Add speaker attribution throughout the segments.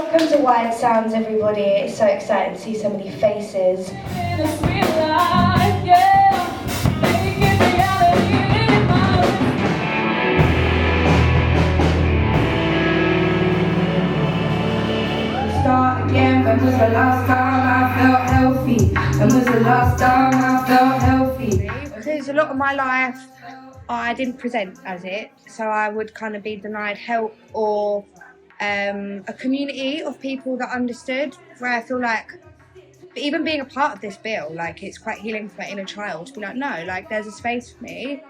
Speaker 1: Welcome to Wired Sounds, everybody. It's so exciting to see so many faces.
Speaker 2: Start again, when was the last time I felt healthy? When was the last time I felt healthy?
Speaker 1: Because a lot of my life I didn't present as it, so I would kind of be denied help or a community of people that understood, where I feel like even being a part of this bill, like, it's quite healing for my inner child to be like, no, like, there's a space for me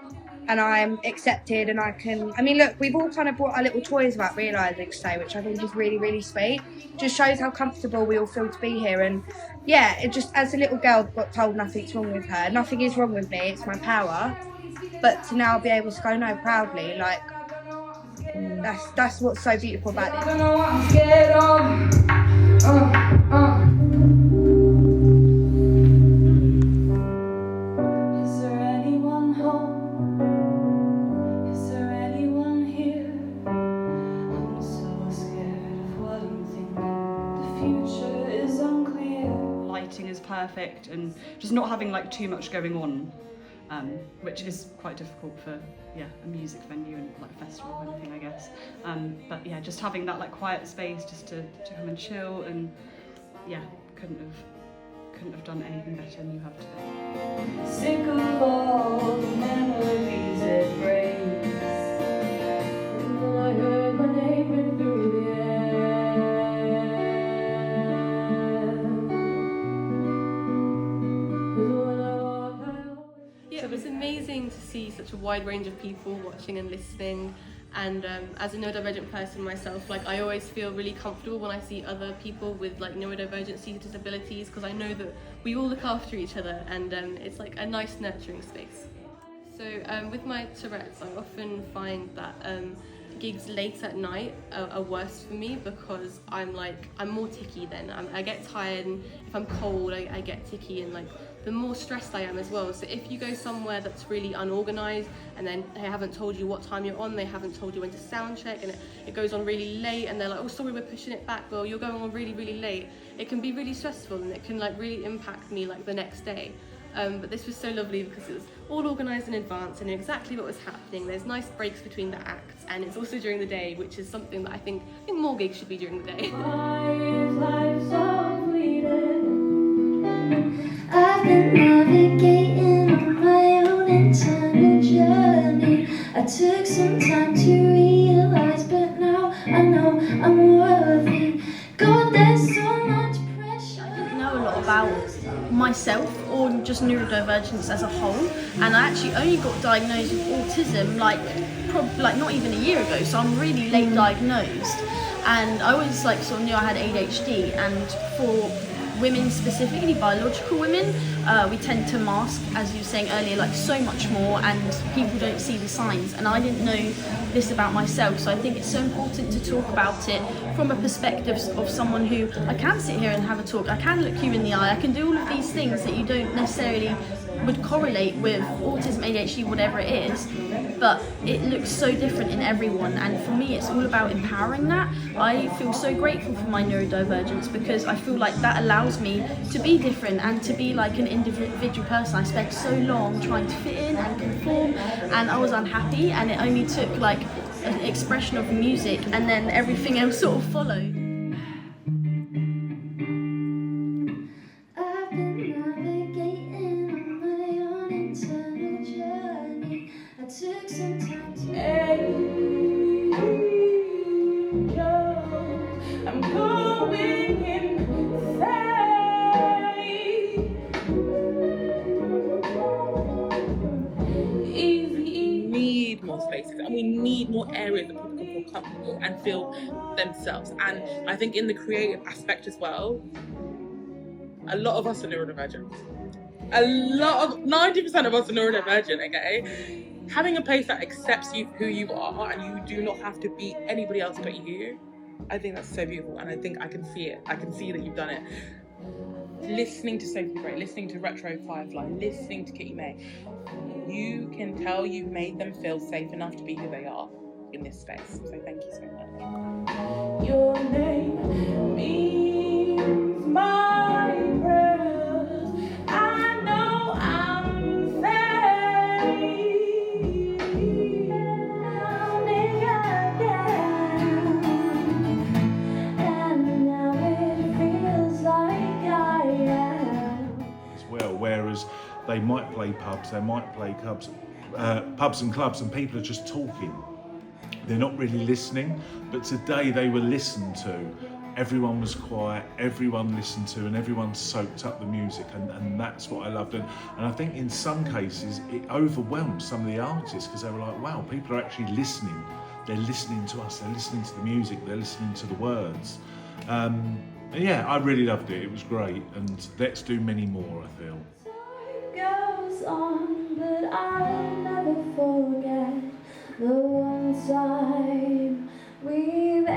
Speaker 1: and I'm accepted and I can, I mean, look, we've all kind of brought our little toys about realising today, which I think is really, really sweet. Just shows how comfortable we all feel to be here. And yeah, it just, as a little girl got told nothing's wrong with her, nothing is wrong with me, it's my power. But to now be able to go, no, proudly, like, that's what's so beautiful about this.
Speaker 2: I don't know what I'm scared of. Is there anyone home? Is there anyone here? I'm so scared of what I'm thinking. The future is unclear.
Speaker 3: Lighting is perfect and just not having like too much going on, which is quite difficult for a music venue and like a festival or anything, I guess. But yeah, just having that like quiet space just to come and chill, and yeah, couldn't have done anything better than you have today.
Speaker 2: Sick of all the memories it brings. When I heard my name ring through the air.
Speaker 4: Yeah, it was amazing to see such a wide range of people watching and listening, and as a neurodivergent person myself, like, I always feel really comfortable when I see other people with like neurodivergency disabilities, because I know that we all look after each other, and it's like a nice nurturing space. So with my Tourette's, I often find that gigs late at night are worse for me, because I'm more ticky then. I get tired, and if I'm cold I get ticky, and like the more stressed I am as well. So if you go somewhere that's really unorganised, and then they haven't told you what time you're on, they haven't told you when to sound check, and it goes on really late, and they're like, oh sorry, we're pushing it back, well you're going on really, really late, it can be really stressful, and it can like really impact me like the next day. But this was so lovely because it was all organised in advance and exactly what was happening. There's nice breaks between the acts, and it's also during the day, which is something that I think more gigs should be during the day.
Speaker 5: I've been navigating on my own internal journey. I took some time to realise, but now I know I'm worthy. God, there's so much pressure.
Speaker 6: I didn't know a lot about myself or just neurodivergence as a whole, and I actually only got diagnosed with autism like not even a year ago, so I'm really late diagnosed. And I always sort of knew I had ADHD, and for women specifically, biological women, we tend to mask, as you were saying earlier, like so much more, and people don't see the signs, and I didn't know this about myself. So I think it's so important to talk about it from a perspective of someone who, I can sit here and have a talk, I can look you in the eye, I can do all of these things that you don't necessarily would correlate with autism, ADHD, whatever it is, but it looks so different in everyone, and for me it's all about empowering that. I feel so grateful for my neurodivergence, because I feel like that allows me to be different and to be like an individual person. I spent so long trying to fit in and conform, and I was unhappy, and it only took like an expression of music, and then everything else sort of followed.
Speaker 5: I've been navigating on my own internal journey. I took some time to
Speaker 2: I'm going inside.
Speaker 7: We need more spaces, and we need more areas that people can feel comfortable and feel themselves. And I think in the creative aspect as well, a lot of us are neurodivergent. 90% of us are neurodivergent, okay? Having a place that accepts you for who you are, and you do not have to be anybody else but you, I think that's so beautiful, and I think I can see it. I can see that you've done it. Listening to Sophie Gray, listening to Retro Firefly, listening to Kitty May, you can tell you've made them feel safe enough to be who they are in this space. So thank you so much.
Speaker 2: Your name
Speaker 8: they might play pubs, they might play pubs and clubs, and people are just talking. They're not really listening, but today they were listened to. Everyone was quiet, everyone listened to, and everyone soaked up the music, and that's what I loved. And I think in some cases it overwhelmed some of the artists, because they were like, wow, people are actually listening. They're listening to us, they're listening to the music, they're listening to the words. Yeah, I really loved it. It was great, and let's do many more, I feel.
Speaker 5: Time goes on, but I'll never forget the one time we've